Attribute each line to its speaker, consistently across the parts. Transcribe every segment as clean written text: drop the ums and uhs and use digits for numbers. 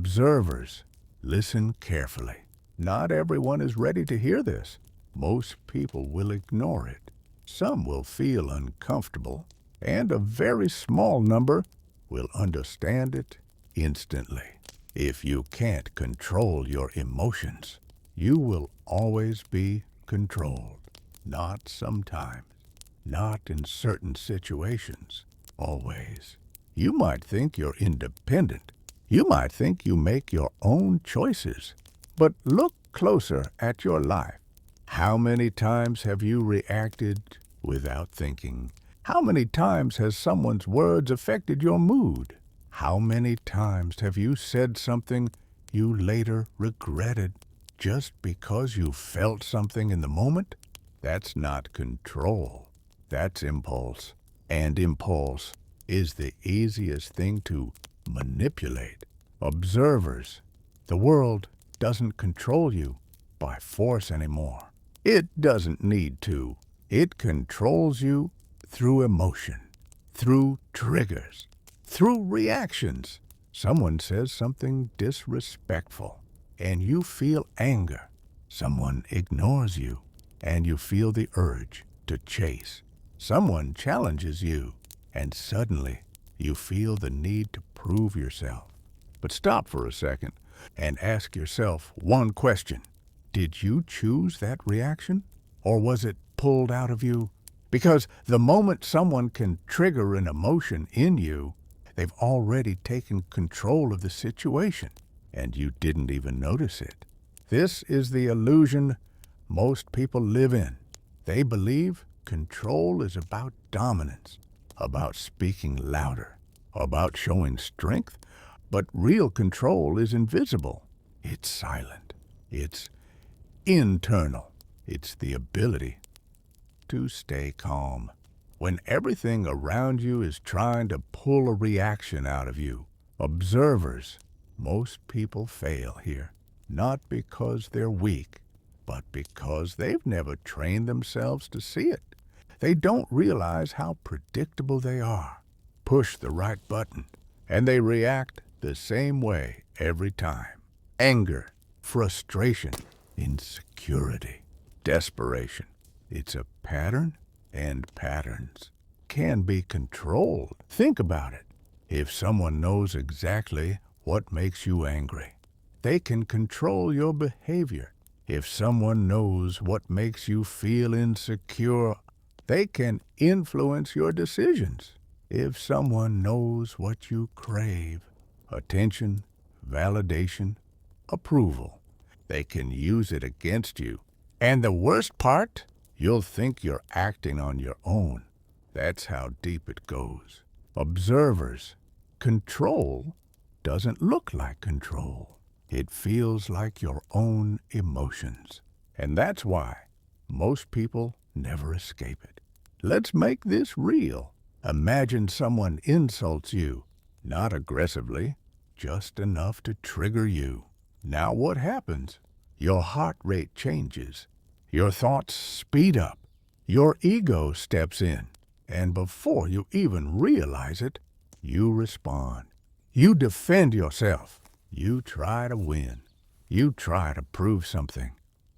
Speaker 1: Observers, listen carefully. Not everyone is ready to hear this. Most people will ignore it. Some will feel uncomfortable, and a very small number will understand it instantly. If you can't control your emotions, you will always be controlled. Not sometimes, not in certain situations, always. You might think you're independent. You might think you make your own choices. But look closer at your life. How many times have you reacted without thinking? How many times has someone's words affected your mood? How many times have you said something you later regretted just because you felt something in the moment? That's not control. That's impulse. And impulse is the easiest thing to manipulate. Observers, the world doesn't control you by force anymore. It doesn't need to. It controls you through emotion, through triggers, through reactions. Someone says something disrespectful, and you feel anger. Someone ignores you, and you feel the urge to chase. Someone challenges you, and suddenly you feel the need to prove yourself. But stop for a second and ask yourself one question. Did you choose that reaction, or was it pulled out of you? Because the moment someone can trigger an emotion in you, they've already taken control of the situation, and you didn't even notice it. This is the illusion most people live in. They believe control is about dominance, about speaking louder, about showing strength, but real control is invisible. It's silent. It's internal. It's the ability to stay calm when everything around you is trying to pull a reaction out of you. Observers, most people fail here, not because they're weak, but because they've never trained themselves to see it. They don't realize how predictable they are. Push the right button, and they react the same way every time. Anger, frustration, insecurity, desperation. It's a pattern, and patterns can be controlled. Think about it. If someone knows exactly what makes you angry, they can control your behavior. If someone knows what makes you feel insecure, they can influence your decisions. If someone knows what you crave, attention, validation, approval, they can use it against you. And the worst part, you'll think you're acting on your own. That's how deep it goes. Observers, control doesn't look like control. It feels like your own emotions. And that's why most people never escape it. Let's make this real. Imagine someone insults you, not aggressively, just enough to trigger you. Now what happens? Your heart rate changes. Your thoughts speed up. Your ego steps in. And before you even realize it, you respond. You defend yourself. You try to win. You try to prove something.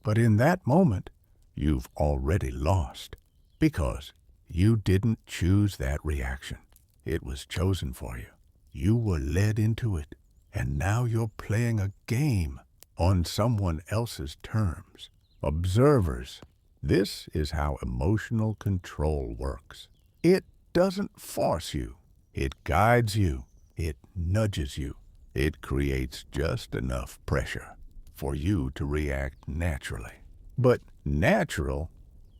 Speaker 1: But in that moment, you've already lost because you didn't choose that reaction. It was chosen for you. You were led into it, and now you're playing a game on someone else's terms. Observers, this is how emotional control works. It doesn't force you. It guides you. It nudges you. It creates just enough pressure for you to react naturally. But natural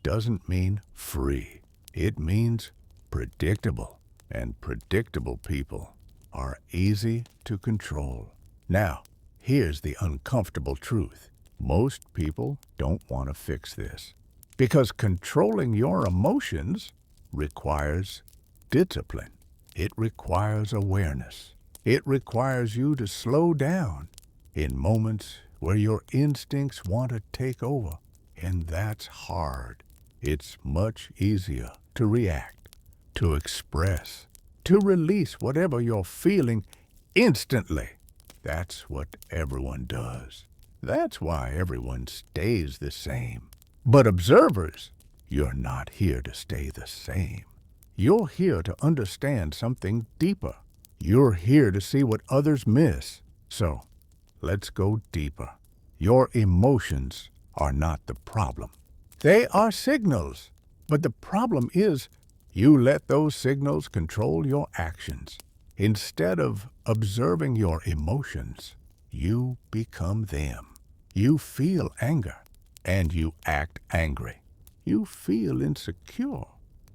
Speaker 1: doesn't mean free. It means predictable, and predictable people are easy to control. Now, here's the uncomfortable truth. Most people don't want to fix this because controlling your emotions requires discipline. It requires awareness. It requires you to slow down in moments where your instincts want to take over, and that's hard. It's much easier to react, to express, to release whatever you're feeling instantly. That's what everyone does. That's why everyone stays the same. But observers, you're not here to stay the same. You're here to understand something deeper. You're here to see what others miss. So, let's go deeper. Your emotions are not the problem. They are signals. But the problem is you let those signals control your actions. Instead of observing your emotions, you become them. You feel anger, and you act angry. You feel insecure,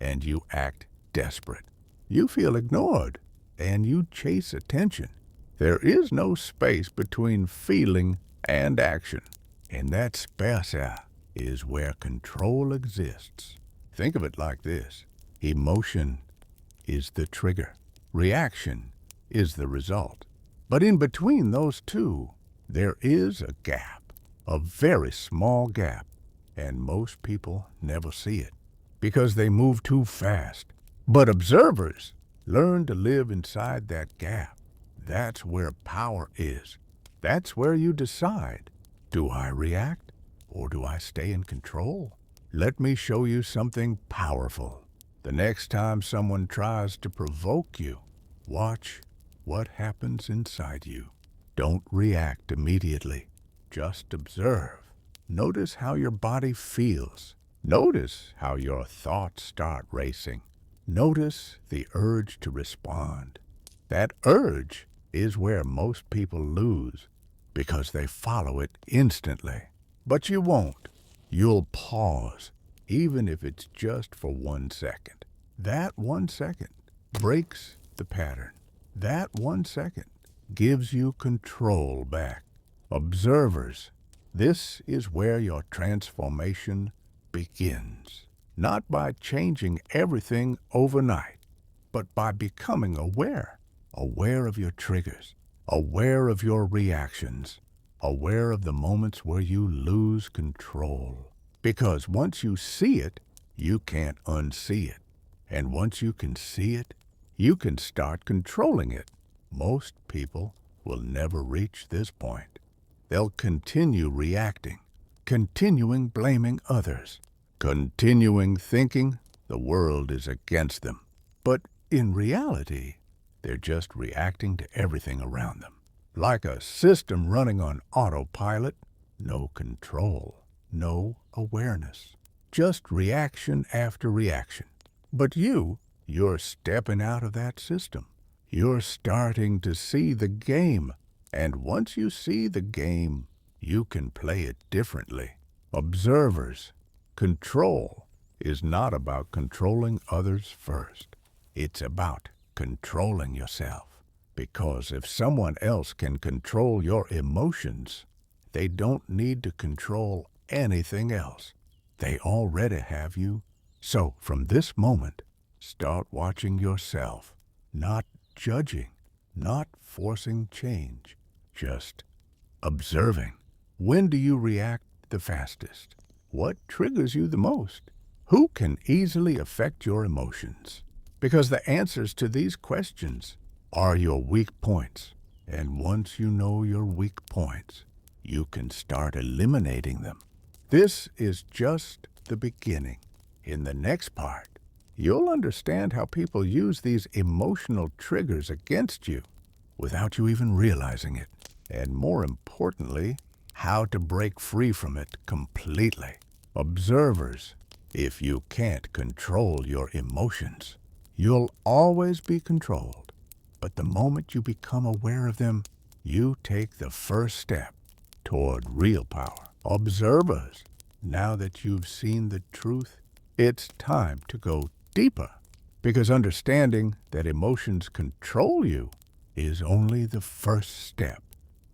Speaker 1: and you act desperate. You feel ignored, and you chase attention. There is no space between feeling and action. And that space is where control exists. Think of it like this. Emotion is the trigger. Reaction is the result. But in between those two, there is a gap, a very small gap, and most people never see it because they move too fast. But observers learn to live inside that gap. That's where power is. That's where you decide, do I react or do I stay in control? Let me show you something powerful. The next time someone tries to provoke you, watch what happens inside you. Don't react immediately. Just observe. Notice how your body feels. Notice how your thoughts start racing. Notice the urge to respond. That urge is where most people lose because they follow it instantly. But you won't. You'll pause, even if it's just for 1 second. That 1 second breaks the pattern. That 1 second gives you control back. Observers, this is where your transformation begins. Not by changing everything overnight, but by becoming aware. Aware of your triggers, aware of your reactions, aware of the moments where you lose control. Because once you see it, you can't unsee it. And once you can see it, you can start controlling it. Most people will never reach this point. They'll continue reacting, continuing blaming others, continuing thinking the world is against them. But in reality, they're just reacting to everything around them. Like a system running on autopilot, no control, no awareness, just reaction after reaction. But you're stepping out of that system. You're starting to see the game. And once you see the game, you can play it differently. Observers, control is not about controlling others first. It's about controlling yourself. Because if someone else can control your emotions, they don't need to control anything else. They already have you. So from this moment, start watching yourself, not judging, not forcing change, just observing. When do you react the fastest? What triggers you the most? Who can easily affect your emotions? Because the answers to these questions are your weak points. And once you know your weak points, you can start eliminating them. This is just the beginning. In the next part, you'll understand how people use these emotional triggers against you without you even realizing it. And more importantly, how to break free from it completely. Observers, if you can't control your emotions, you'll always be controlled. But the moment you become aware of them, you take the first step toward real power. Observers, now that you've seen the truth, it's time to go deeper. Because understanding that emotions control you is only the first step.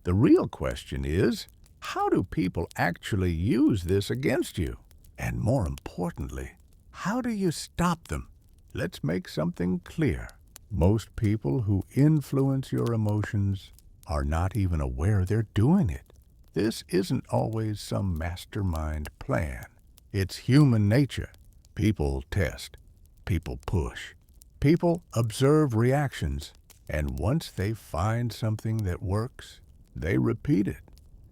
Speaker 1: The real question is, how do people actually use this against you? And more importantly, how do you stop them? Let's make something clear. Most people who influence your emotions are not even aware they're doing it. This isn't always some mastermind plan. It's human nature. People test. People push. People observe reactions. And once they find something that works, they repeat it.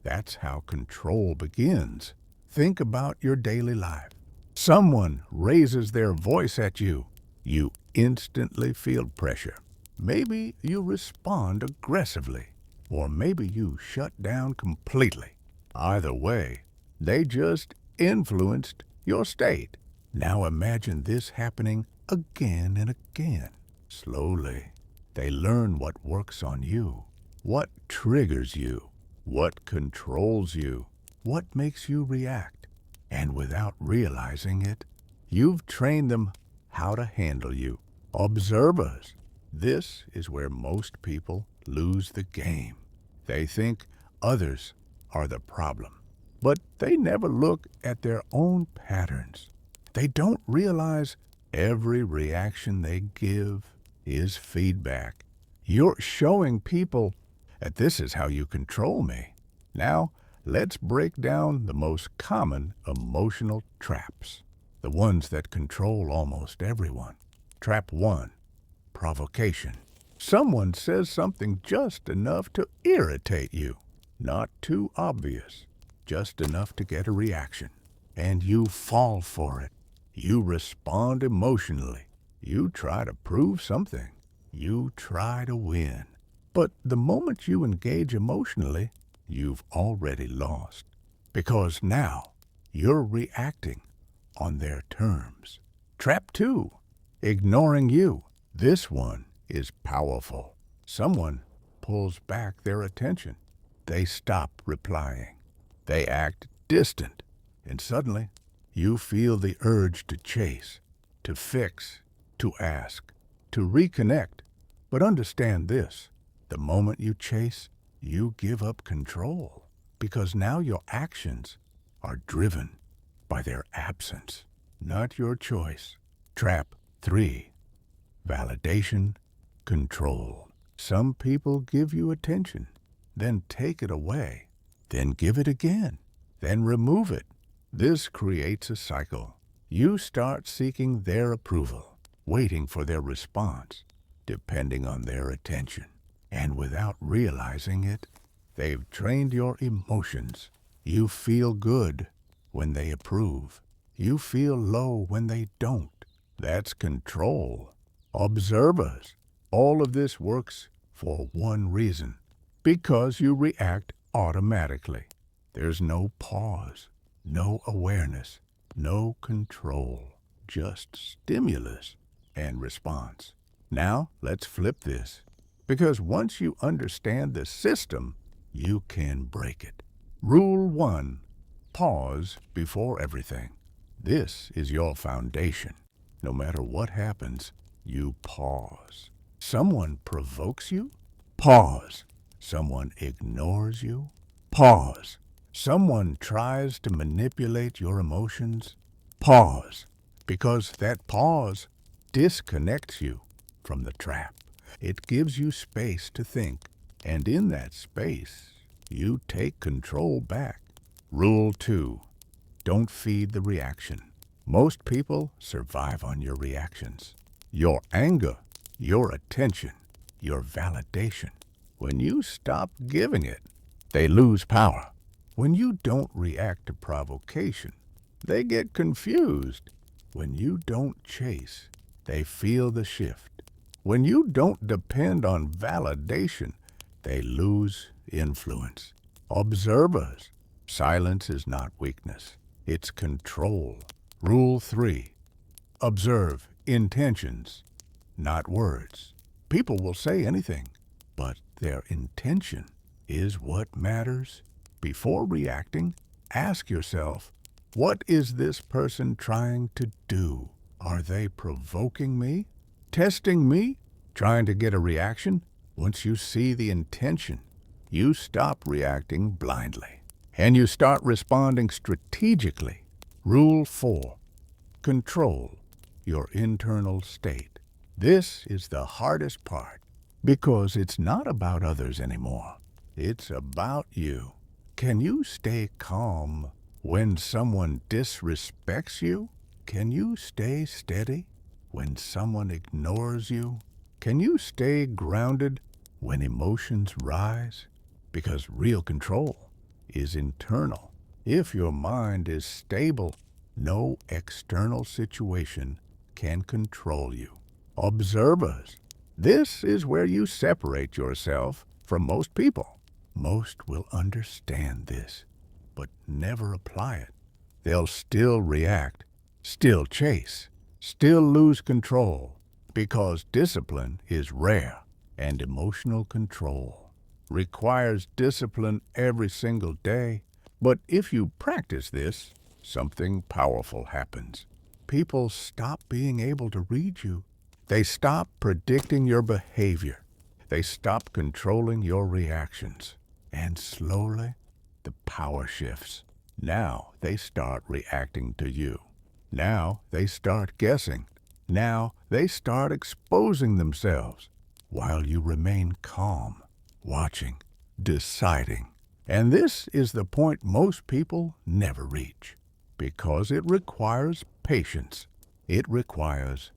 Speaker 1: That's how control begins. Think about your daily life. Someone raises their voice at you. You instantly feel pressure. Maybe you respond aggressively, or maybe you shut down completely. Either way, they just influenced your state. Now imagine this happening again and again. Slowly, they learn what works on you, what triggers you, what controls you, what makes you react. And without realizing it, you've trained them how to handle you. Observers. This is where most people lose the game. They think others are the problem, but they never look at their own patterns. They don't realize every reaction they give is feedback. You're showing people that this is how you control me. Now, let's break down the most common emotional traps, the ones that control almost everyone. Trap 1. Provocation. Someone says something just enough to irritate you. Not too obvious, just enough to get a reaction. And you fall for it. You respond emotionally. You try to prove something. You try to win. But the moment you engage emotionally, you've already lost. Because now you're reacting on their terms. Trap 2. Ignoring you. This one is powerful. Someone pulls back their attention. They stop replying. They act distant. And suddenly, you feel the urge to chase, to fix, to ask, to reconnect. But understand this. The moment you chase, you give up control. Because now your actions are driven by their absence, not your choice. Trap 3. Validation, control. Some people give you attention, then take it away, then give it again, then remove it. This creates a cycle. You start seeking their approval, waiting for their response, depending on their attention. And without realizing it, they've trained your emotions. You feel good when they approve. You feel low when they don't. That's control. Observers. All of this works for one reason. Because you react automatically. There's no pause, no awareness, no control. Just stimulus and response. Now, let's flip this. Because once you understand the system, you can break it. Rule 1. Pause before everything. This is your foundation. No matter what happens, you pause. Someone provokes you? Pause. Someone ignores you? Pause. Someone tries to manipulate your emotions? Pause. Because that pause disconnects you from the trap. It gives you space to think, and in that space, you take control back. Rule 2. Don't feed the reaction. Most people survive on your reactions. Your anger, your attention, your validation. When you stop giving it, they lose power. When you don't react to provocation, they get confused. When you don't chase, they feel the shift. When you don't depend on validation, they lose influence. Observers. Silence is not weakness. It's control. Rule 3. Observe intentions, not words. People will say anything, but their intention is what matters. Before reacting, ask yourself, what is this person trying to do? Are they provoking me? Testing me? Trying to get a reaction? Once you see the intention, you stop reacting blindly, and you start responding strategically. Rule 4. Control your internal state. This is the hardest part because it's not about others anymore. It's about you. Can you stay calm when someone disrespects you? Can you stay steady when someone ignores you? Can you stay grounded when emotions rise? because real control is internal. If your mind is stable, no external situation can control you. Observers, this is where you separate yourself from most people. Most will understand this, but never apply it. They'll still react, still chase, still lose control, because discipline is rare, and emotional control requires discipline every single day. But if you practice this, something powerful happens. People stop being able to read you. They stop predicting your behavior. They stop controlling your reactions. And slowly, the power shifts. Now they start reacting to you. Now they start guessing. Now they start exposing themselves, while you remain calm, watching, deciding. And this is the point most people never reach, because it requires patience. It requires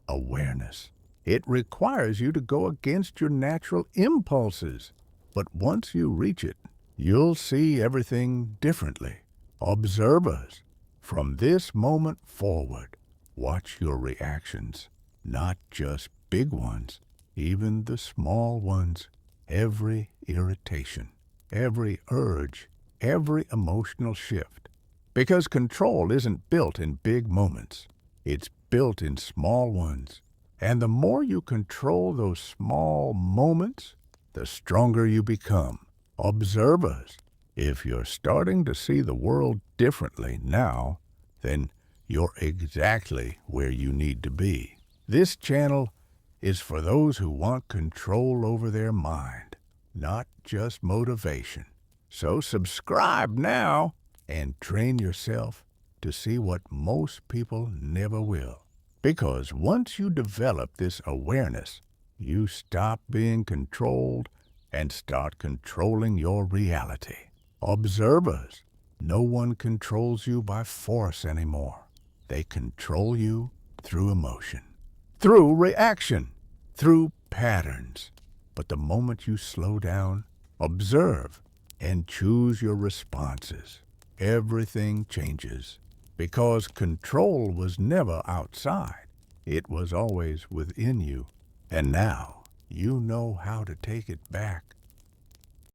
Speaker 1: awareness. It requires you to go against your natural impulses. But once you reach it, you'll see everything differently. Observers, from this moment forward, watch your reactions, not just big ones, even the small ones. Every irritation, every urge, every emotional shift. Because control isn't built in big moments. It's built in small ones. And the more you control those small moments, the stronger you become. Observers, if you're starting to see the world differently now, then you're exactly where you need to be. This channel is for those who want control over their mind, not just motivation. So subscribe now and train yourself to see what most people never will. Because once you develop this awareness, you stop being controlled and start controlling your reality. Observers, no one controls you by force anymore. They control you through emotion, through reaction, through patterns. But the moment you slow down, observe, and choose your responses, everything changes. Because control was never outside. It was always within you. And now you know how to take it back.